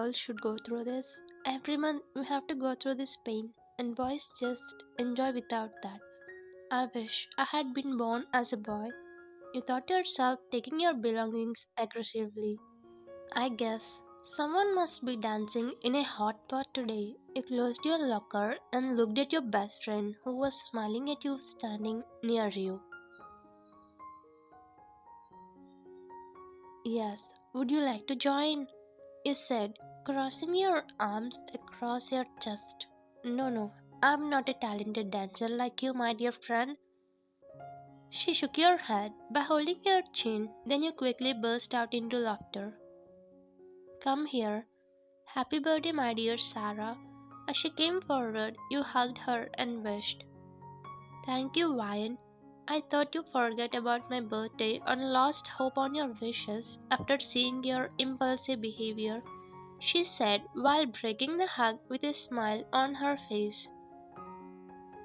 girls should go through this. Every month we have to go through this pain, and boys just enjoy without that. I wish I had been born as a boy. You thought yourself taking your belongings aggressively. I guess someone must be dancing in a hot pot today. You closed your locker and looked at your best friend who was smiling at you standing near you. Yes, would you like to join? You said, crossing your arms across your chest. No, no, I'm not a talented dancer like you, my dear friend. She shook your head by holding your chin, then you quickly burst out into laughter. Come here. Happy birthday, my dear Sarah. As she came forward, you hugged her and wished. Thank you, Ryan. I thought you forgot about my birthday and lost hope on your wishes after seeing your impulsive behavior, she said while breaking the hug with a smile on her face.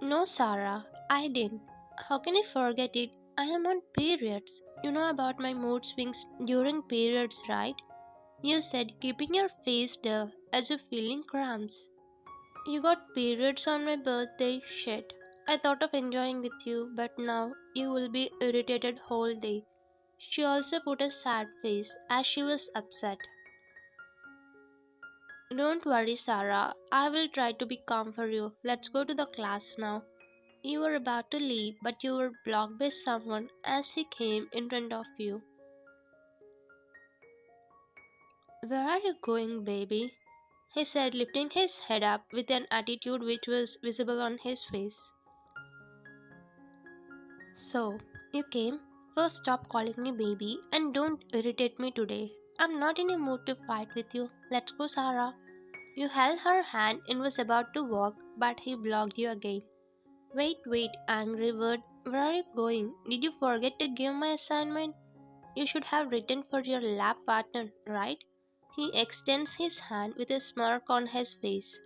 No, Sarah, I didn't. How can I forget it? I am on periods. You know about my mood swings during periods, right? You said, keeping your face dull as if feeling cramps. You got periods on my birthday? Shit. I thought of enjoying with you, but now you will be irritated whole day. She also put a sad face as she was upset. Don't worry, Sarah. I will try to be calm for you. Let's go to the class now. You were about to leave, but you were blocked by someone as he came in front of you. Where are you going, baby? He said, lifting his head up with an attitude which was visible on his face. So, you came? First, stop calling me baby and don't irritate me today. I'm not in a mood to fight with you. Let's go, Sarah. You held her hand and was about to walk, but he blocked you again. Wait, wait, angry bird. Where are you going? Did you forget to give my assignment? You should have written for your lab partner, right? He extends his hand with a smirk on his face.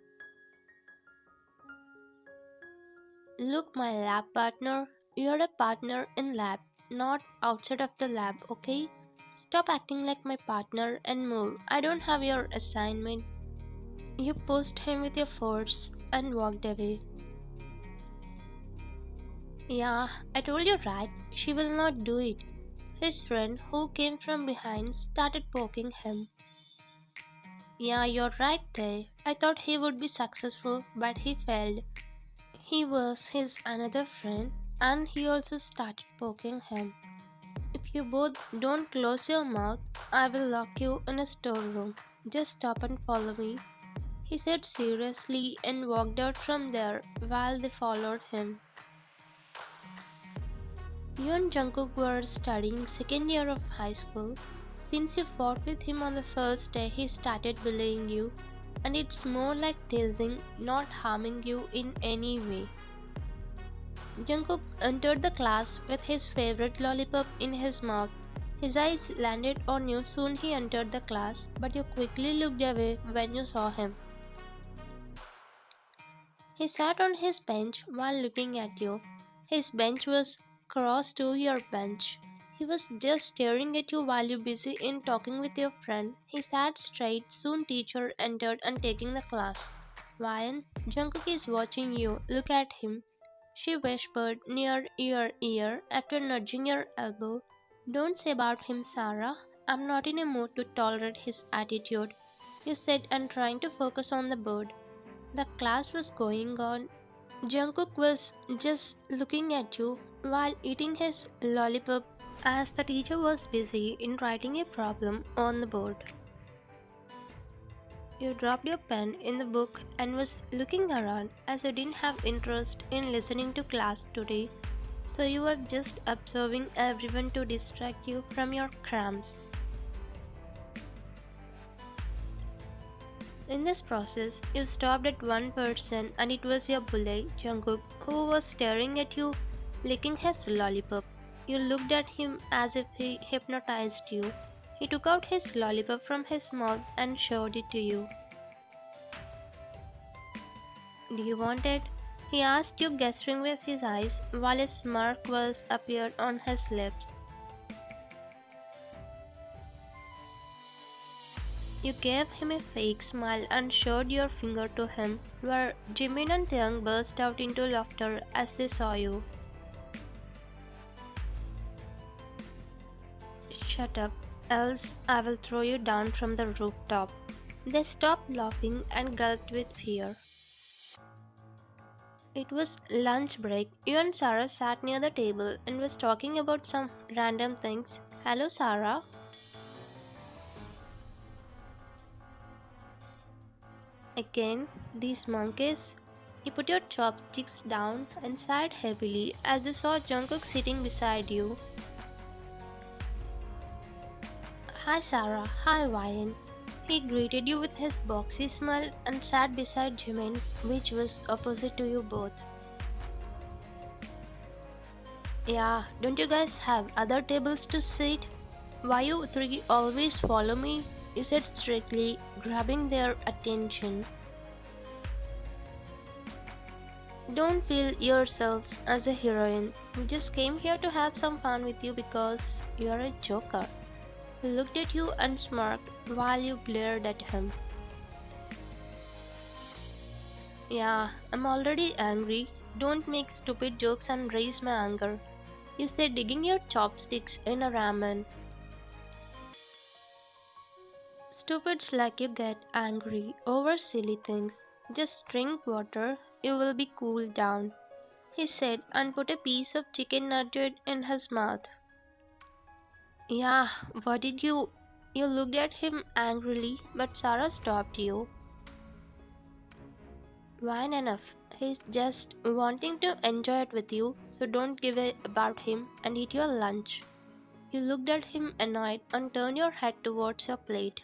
Look, my lab partner, you're a partner in lab, not outside of the lab, okay? Stop acting like my partner and move. I don't have your assignment. You pushed him with your force and walked away. Yeah, I told you right. She will not do it. His friend, who came from behind, started poking him. Yeah, you're right there. I thought he would be successful, but he failed. He was his another friend, and he also started poking him. If you both don't close your mouth, I will lock you in a storeroom. Just stop and follow me, he said seriously and walked out from there while they followed him. You and Jungkook were studying second year of high school. Since you fought with him on the first day, he started bullying you, and it's more like teasing, not harming you in any way. Jungkook entered the class with his favorite lollipop in his mouth. His eyes landed on you soon he entered the class, but you quickly looked away when you saw him. He sat on his bench while looking at you. His bench was crossed to your bench. He was just staring at you while you busy in talking with your friend. He sat straight. Soon teacher entered and taking the class. Ryan, Jungkook is watching you. Look at him. She whispered near your ear after nudging your elbow. Don't say about him, Sarah. I'm not in a mood to tolerate his attitude, you said and trying to focus on the board. The class was going on. Jungkook was just looking at you while eating his lollipop as the teacher was busy in writing a problem on the board. You dropped your pen in the book and was looking around as you didn't have interest in listening to class today, so you were just observing everyone to distract you from your cramps. In this process, you stopped at one person and it was your bully, Jungkook, who was staring at you, licking his lollipop. You looked at him as if he hypnotized you. He took out his lollipop from his mouth and showed it to you. Do you want it? He asked you, gesturing with his eyes, while a smirk was appeared on his lips. You gave him a fake smile and showed your finger to him, where Jimin and Taeyang burst out into laughter as they saw you. Shut up, else I will throw you down from the rooftop. They stopped laughing and gulped with fear. It was lunch break. You and Sarah sat near the table and was talking about some random things. Hello, Sarah. Again, these monkeys. You put your chopsticks down and sighed heavily as you saw Jungkook sitting beside you. Hi, Sarah. Hi, Ryan. He greeted you with his boxy smile and sat beside Jimin, which was opposite to you both. Yeah, don't you guys have other tables to sit? Why you three always follow me? He said strictly, grabbing their attention. Don't feel yourselves as a heroine. We just came here to have some fun with you because you are a joker. He looked at you and smirked while you glared at him. Yeah, I'm already angry. Don't make stupid jokes and raise my anger. You said digging your chopsticks in a ramen. Stupids like you get angry over silly things. Just drink water, you will be cooled down, he said and put a piece of chicken nugget in his mouth. Yeah, what did you? You looked at him angrily, but Sarah stopped you. Wine enough. He's just wanting to enjoy it with you, so don't give a about him and eat your lunch. You looked at him annoyed and turned your head towards your plate.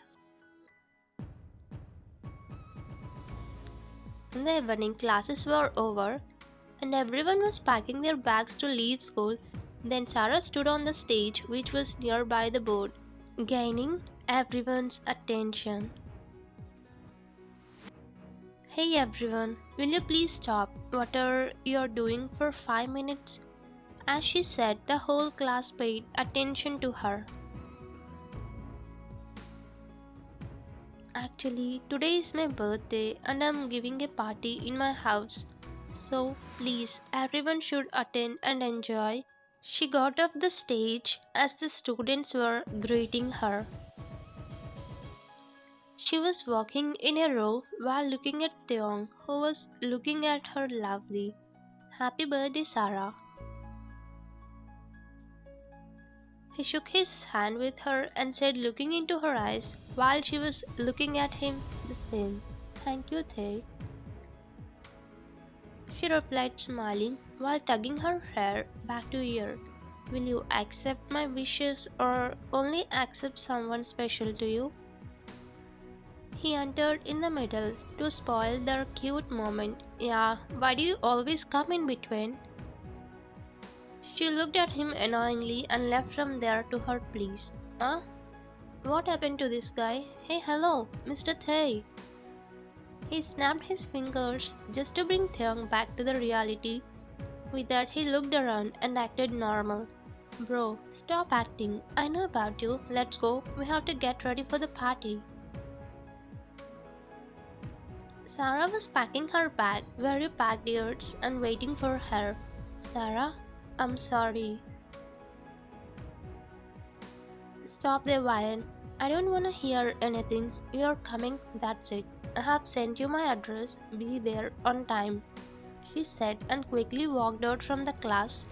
In the evening, classes were over and everyone was packing their bags to leave school. Then Sarah stood on the stage, which was nearby the board, gaining everyone's attention. Hey everyone, will you please stop whatever you're doing for 5 minutes? As she said, the whole class paid attention to her. Actually, today is my birthday and I'm giving a party in my house. So please, everyone should attend and enjoy. She got off the stage as the students were greeting her. She was walking in a row while looking at Theong, who was looking at her loudly. Happy birthday, Sarah. He shook his hand with her and said, looking into her eyes while she was looking at him, the same. Thank you, Thay. She replied, smiling while tugging her hair back to ear. Will you accept my wishes or only accept someone special to you? He entered in the middle to spoil their cute moment. Yeah, why do you always come in between? She looked at him annoyingly and left from there to her place. Huh? What happened to this guy? Hey, hello, Mr. Thay. He snapped his fingers just to bring Theong back to the reality. With that, he looked around and acted normal. Bro, stop acting. I know about you. Let's go. We have to get ready for the party. Sarah was packing her bag where you packed yours and waiting for her. Sarah, I'm sorry. Stop there, Ryan. I don't want to hear anything. You're coming, that's it. I have sent you my address. Be there on time, she said and quickly walked out from the class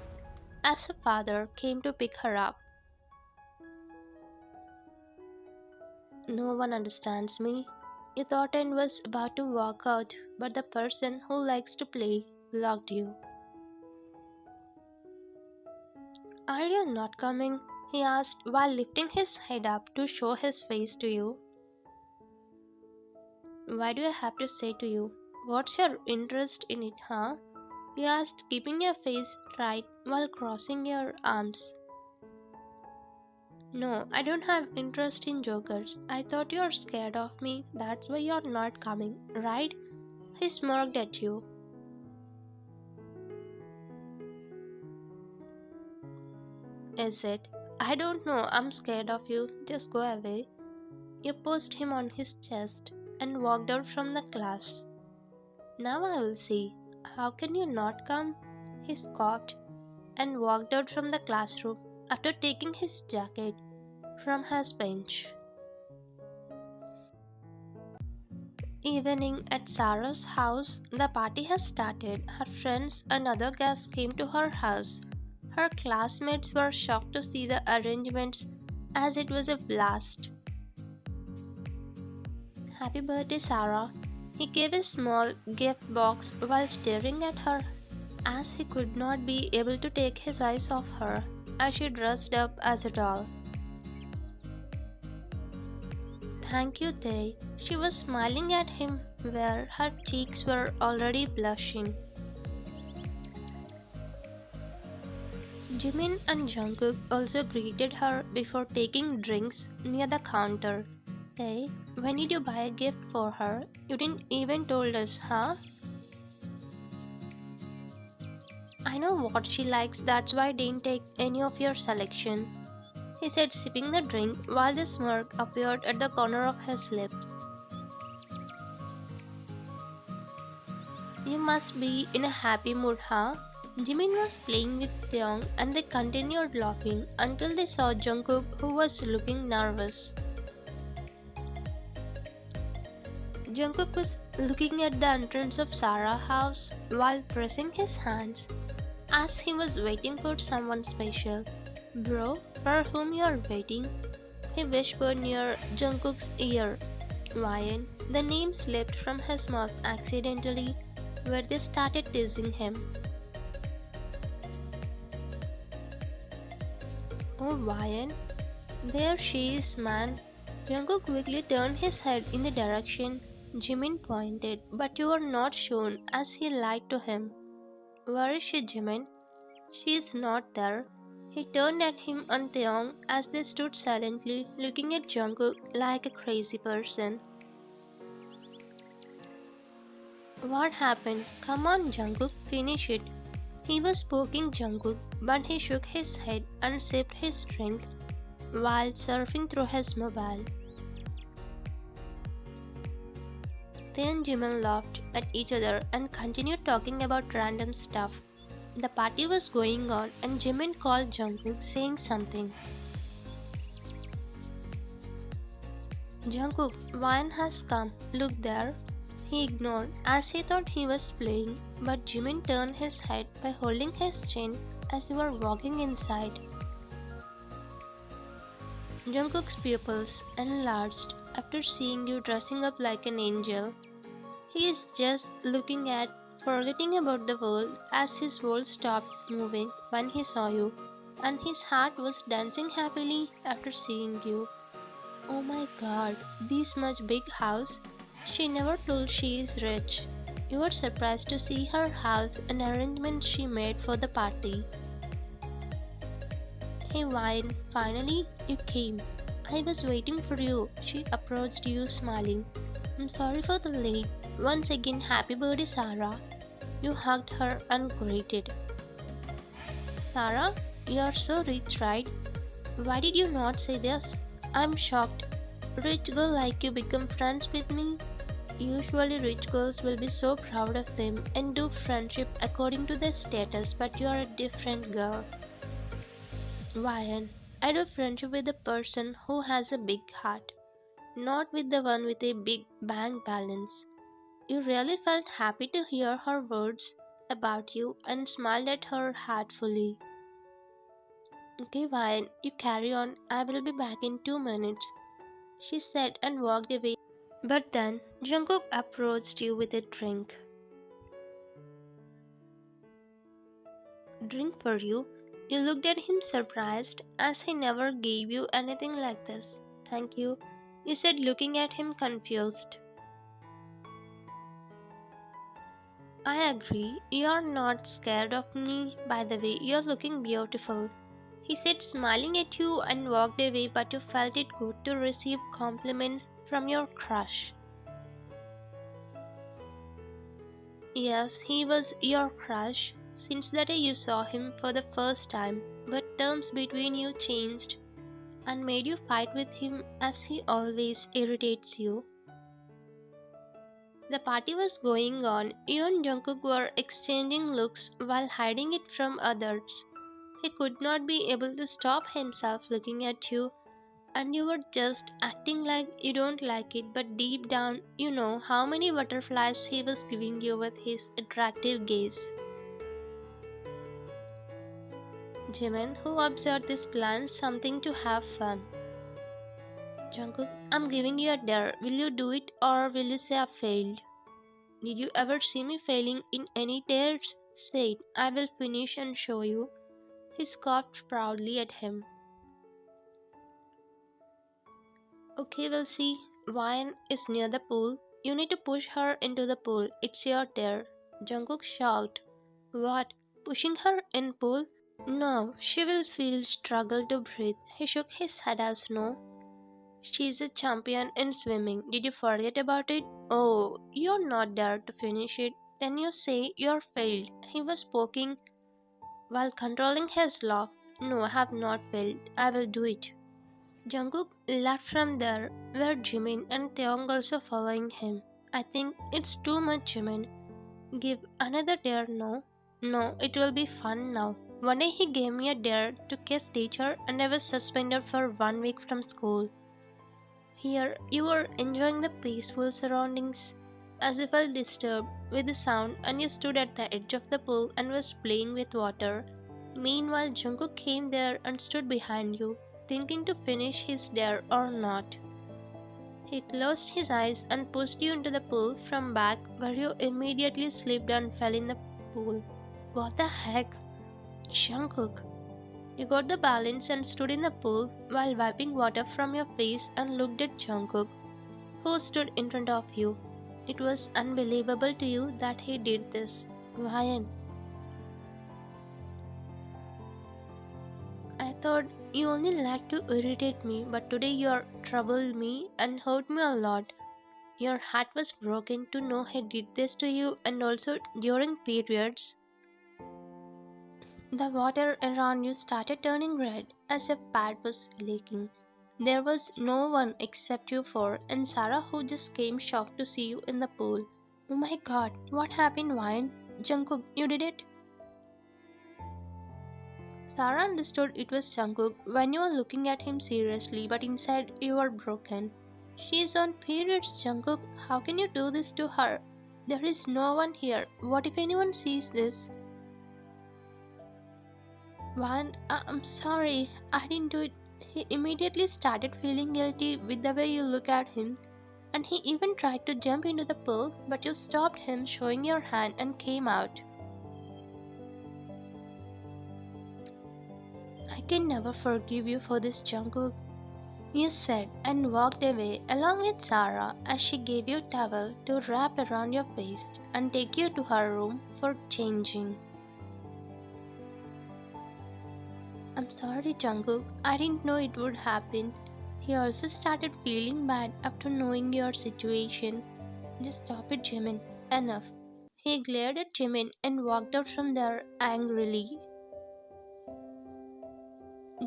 as her father came to pick her up. No one understands me. You thought I was about to walk out, but the person who likes to play blocked you. Are you not coming? He asked while lifting his head up to show his face to you. Why do I have to say to you? What's your interest in it, huh? He asked, keeping your face straight while crossing your arms. No, I don't have interest in jokers. I thought you're scared of me. That's why you're not coming, right? He smirked at you. Is it? I don't know. I'm scared of you. Just go away. You pushed him on his chest and walked out from the class. Now I will see. How can you not come? He scoffed and walked out from the classroom after taking his jacket from his bench. Evening at Sarah's house, the party has started. Her friends and other guests came to her house. Her classmates were shocked to see the arrangements as it was a blast. Happy birthday, Sarah. He gave a small gift box while staring at her, as he could not be able to take his eyes off her as she dressed up as a doll. Thank you, Tay. She was smiling at him where her cheeks were already blushing. Jimin and Jungkook also greeted her before taking drinks near the counter. Hey, when did you buy a gift for her? You didn't even told us, huh? I know what she likes, that's why I didn't take any of your selection, he said, sipping the drink while the smirk appeared at the corner of his lips. You must be in a happy mood, huh? Jimin was playing with Seong and they continued laughing until they saw Jungkook, who was looking nervous. Jungkook was looking at the entrance of Sarah's house while pressing his hands as he was waiting for someone special. Bro, for whom you are waiting? He whispered near Jungkook's ear. Ryan, the name slipped from his mouth accidentally where they started teasing him. Oh, Ryan, there she is, man. Jungkook quickly turned his head in the direction Jimin pointed, but you were not shown as he lied to him. Where is she, Jimin? She is not there. He turned at him and Taeyong as they stood silently looking at Jungkook like a crazy person. What happened? Come on, Jungkook, finish it. He was poking Jungkook, but he shook his head and sipped his drink while surfing through his mobile. They and Jimin laughed at each other and continued talking about random stuff. The party was going on and Jimin called Jungkook saying something. Jungkook, Ryan has come. Look there. He ignored as he thought he was playing, but Jimin turned his head by holding his chin as they were walking inside. Jungkook's pupils enlarged after seeing you dressing up like an angel. He is just looking at, forgetting about the world as his world stopped moving when he saw you, and his heart was dancing happily after seeing you. Oh my god, this much big house. She never told she is rich. You were surprised to see her house and arrangements she made for the party. Hey Wine, finally you came. I was waiting for you. She approached you smiling. I'm sorry for the late. Once again, happy birthday, Sarah. You hugged her and greeted. Sarah, you are so rich, right? Why did you not say this? I'm shocked. Rich girl like you become friends with me? Usually rich girls will be so proud of them and do friendship according to their status, but you are a different girl. Ryan, I do friendship with the person who has a big heart, not with the one with a big bank balance. You really felt happy to hear her words about you and smiled at her heartfully. Okay, Ryan, you carry on. I will be back in 2 minutes, she said and walked away. But then Jungkook approached you with a drink. Drink for you? You looked at him surprised as he never gave you anything like this. Thank you, you said, looking at him confused. I agree, you're not scared of me. By the way, you're looking beautiful, he said, smiling at you and walked away, but you felt it good to receive compliments from your crush. Yes, he was your crush since the day you saw him for the first time, but terms between you changed and made you fight with him as he always irritates you. The party was going on. You and Jungkook were exchanging looks while hiding it from others. He could not be able to stop himself looking at you, and you were just acting like you don't like it, but deep down you know how many butterflies he was giving you with his attractive gaze. Jimin, who observed this, planned something to have fun. Jungkook, I'm giving you a dare. Will you do it or will you say I failed? Did you ever see me failing in any dares? Say it. I will finish and show you. He scoffed proudly at him. Okay, we'll see. Wine is near the pool. You need to push her into the pool. It's your dare. Jungkook shouted. What? Pushing her in pool? No, she will feel struggle to breathe. He shook his head as no. She's a champion in swimming. Did you forget about it? Oh, you're not there to finish it. Then you say you're failed. He was poking while controlling his laugh. No, I have not failed. I will do it. Jungkook left from there, where Jimin and Taeyong also following him. I think it's too much, Jimin. Give another dare, no? No, it will be fun now. One day he gave me a dare to kiss teacher and I was suspended for 1 week from school. Here you were enjoying the peaceful surroundings as you felt disturbed with the sound and you stood at the edge of the pool and was playing with water. Meanwhile Jungkook came there and stood behind you, thinking to finish his dare or not. He closed his eyes and pushed you into the pool from back where you immediately slipped and fell in the pool. What the heck? Jungkook! You got the balance and stood in the pool while wiping water from your face and looked at Jungkook, who stood in front of you. It was unbelievable to you that he did this. Ryan, I thought you only liked to irritate me, but today you are troubled me and hurt me a lot. Your heart was broken to know he did this to you and also during periods. The water around you started turning red as if pad was leaking. There was no one except you four and Sarah who just came shocked to see you in the pool. Oh my god, what happened, Wine? Jungkook, you did it? Sarah understood it was Jungkook when you were looking at him seriously, but inside you were broken. She is on periods, Jungkook. How can you do this to her? There is no one here. What if anyone sees this? Van, I'm sorry, I didn't do it. He immediately started feeling guilty with the way you look at him, and he even tried to jump into the pool, but you stopped him, showing your hand, and came out. I can never forgive you for this, Jungkook, you said, and walked away along with Sarah as she gave you a towel to wrap around your waist and take you to her room for changing. I'm sorry, Jungkook. I didn't know it would happen. He also started feeling bad after knowing your situation. Just stop it, Jimin. Enough. He glared at Jimin and walked out from there angrily.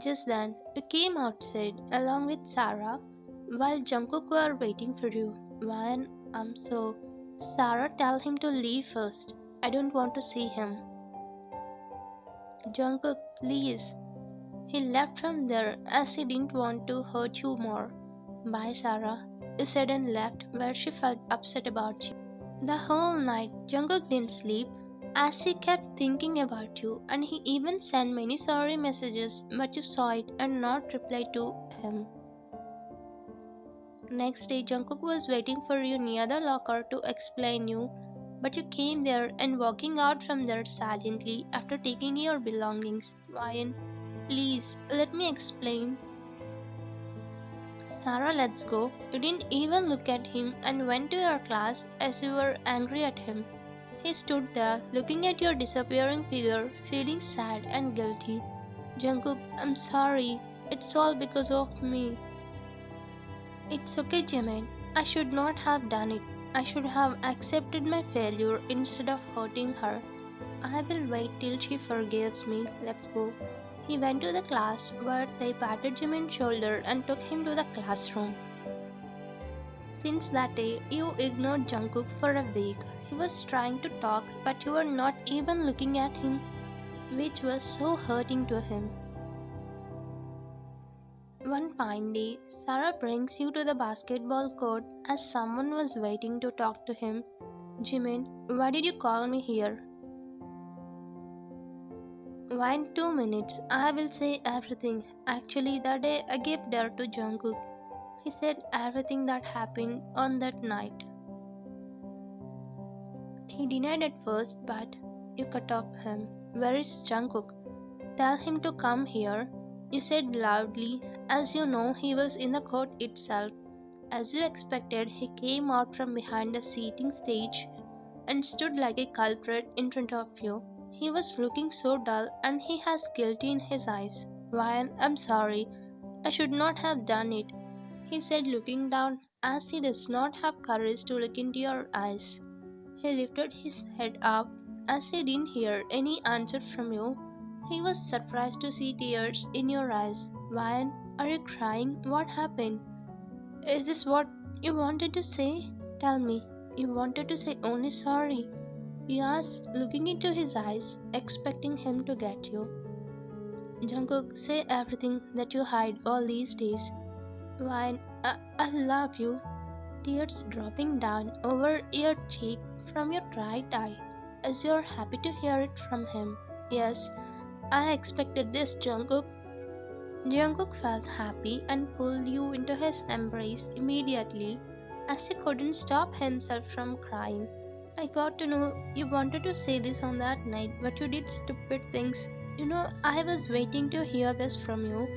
Just then, you came outside along with Sarah while Jungkook were waiting for you. When I'm so. Sarah, tell him to leave first. I don't want to see him. Jungkook, please. He left from there as he didn't want to hurt you more. Bye, Sarah, you said and left where she felt upset about you. The whole night, Jungkook didn't sleep as he kept thinking about you and he even sent many sorry messages but you saw it and not replied to him. Next day, Jungkook was waiting for you near the locker to explain you, but you came there and walking out from there silently after taking your belongings. Ryan, please, let me explain. Sarah, let's go. You didn't even look at him and went to your class as you were angry at him. He stood there looking at your disappearing figure, feeling sad and guilty. Jungkook, I'm sorry. It's all because of me. It's okay, Jimin. I should not have done it. I should have accepted my failure instead of hurting her. I will wait till she forgives me. Let's go. He went to the class where they patted Jimin's shoulder and took him to the classroom. Since that day, you ignored Jungkook for a week. He was trying to talk, but you were not even looking at him, which was so hurting to him. One fine day, Sarah brings you to the basketball court as someone was waiting to talk to him. Jimin, why did you call me here? Why in 2 minutes? I will say everything. Actually, the day I gave birth to Jungkook, he said everything that happened on that night. He denied at first, but you cut off him. Where is Jungkook? Tell him to come here. You said loudly, as you know he was in the court itself. As you expected, he came out from behind the seating stage and stood like a culprit in front of you. He was looking so dull and he has guilty in his eyes. Ryan, I'm sorry. I should not have done it, he said, looking down as he does not have courage to look into your eyes. He lifted his head up as he didn't hear any answer from you. He was surprised to see tears in your eyes. Ryan, are you crying? What happened? Is this what you wanted to say? Tell me. You wanted to say only sorry. You asked, looking into his eyes, expecting him to get you. Jungkook, say everything that you hide all these days. Why, I love you. Tears dropping down over your cheek from your right eye, as you're happy to hear it from him. Yes, I expected this, Jungkook. Jungkook felt happy and pulled you into his embrace immediately, as he couldn't stop himself from crying. I got to know you wanted to say this on that night, but you did stupid things. I was waiting to hear this from you.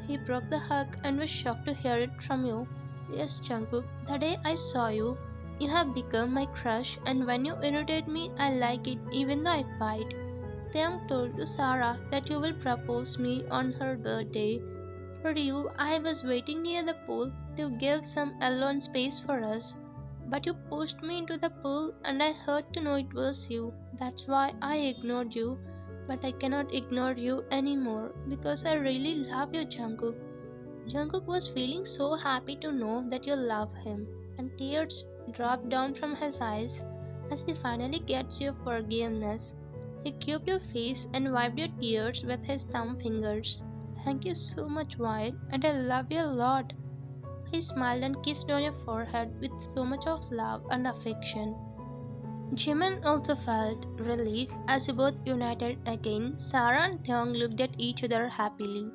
He broke the hug and was shocked to hear it from you. Yes, Jungkook, the day I saw you, you have become my crush, and when you irritate me, I like it even though I fight. Taeyang told to Sarah that you will propose me on her birthday. For you, I was waiting near the pool to give some alone space for us. But you pushed me into the pool and I hurt to know it was you. That's why I ignored you. But I cannot ignore you anymore because I really love you, Jungkook. Jungkook was feeling so happy to know that you love him, and tears dropped down from his eyes as he finally gets your forgiveness. He cubed your face and wiped your tears with his thumb fingers. Thank you so much, Wyatt, and I love you a lot. He smiled and kissed on your forehead with so much of love and affection. Jimin also felt relief as they both united again. Sarah and Taeyong looked at each other happily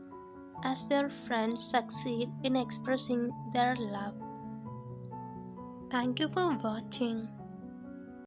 as their friends succeed in expressing their love. Thank you for watching.